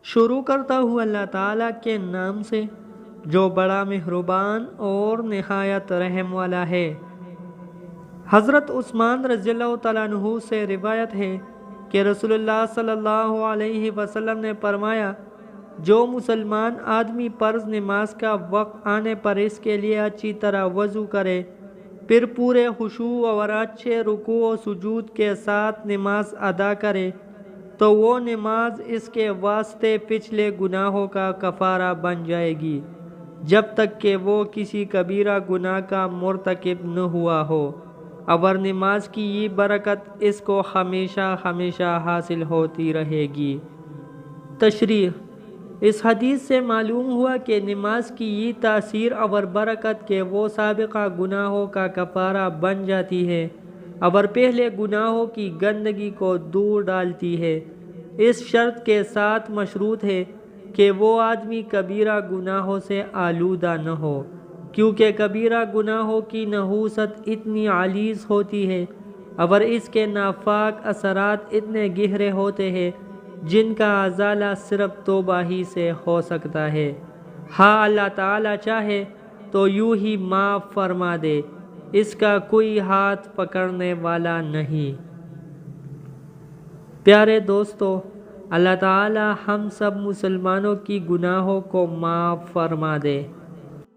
شروع کرتا ہوں اللہ تعالیٰ کے نام سے جو بڑا مہربان اور نہایت رحم والا ہے۔ حضرت عثمان رضی اللہ تعالیٰ عنہ سے روایت ہے کہ رسول اللہ صلی اللہ علیہ وسلم نے فرمایا، جو مسلمان آدمی فرض نماز کا وقت آنے پر اس کے لیے اچھی طرح وضو کرے، پھر پورے خشوع اور اچھے رکوع و سجود کے ساتھ نماز ادا کرے تو وہ نماز اس کے واسطے پچھلے گناہوں کا کفارہ بن جائے گی جب تک کہ وہ کسی کبیرہ گناہ کا مرتکب نہ ہوا ہو، اور نماز کی یہ برکت اس کو ہمیشہ ہمیشہ حاصل ہوتی رہے گی۔ تشریح: اس حدیث سے معلوم ہوا کہ نماز کی یہ تاثیر اور برکت کہ وہ سابقہ گناہوں کا کفارہ بن جاتی ہے اور پہلے گناہوں کی گندگی کو دور ڈالتی ہے، اس شرط کے ساتھ مشروط ہے کہ وہ آدمی کبیرہ گناہوں سے آلودہ نہ ہو، کیونکہ کبیرہ گناہوں کی نحوست اتنی علیز ہوتی ہے اور اس کے ناپاک اثرات اتنے گہرے ہوتے ہیں جن کا ازالہ صرف توبہ ہی سے ہو سکتا ہے۔ ہاں، اللہ تعالیٰ چاہے تو یوں ہی معاف فرما دے، اس کا کوئی ہاتھ پکڑنے والا نہیں۔ پیارے دوستو، اللہ تعالیٰ ہم سب مسلمانوں کی گناہوں کو معاف فرما دے۔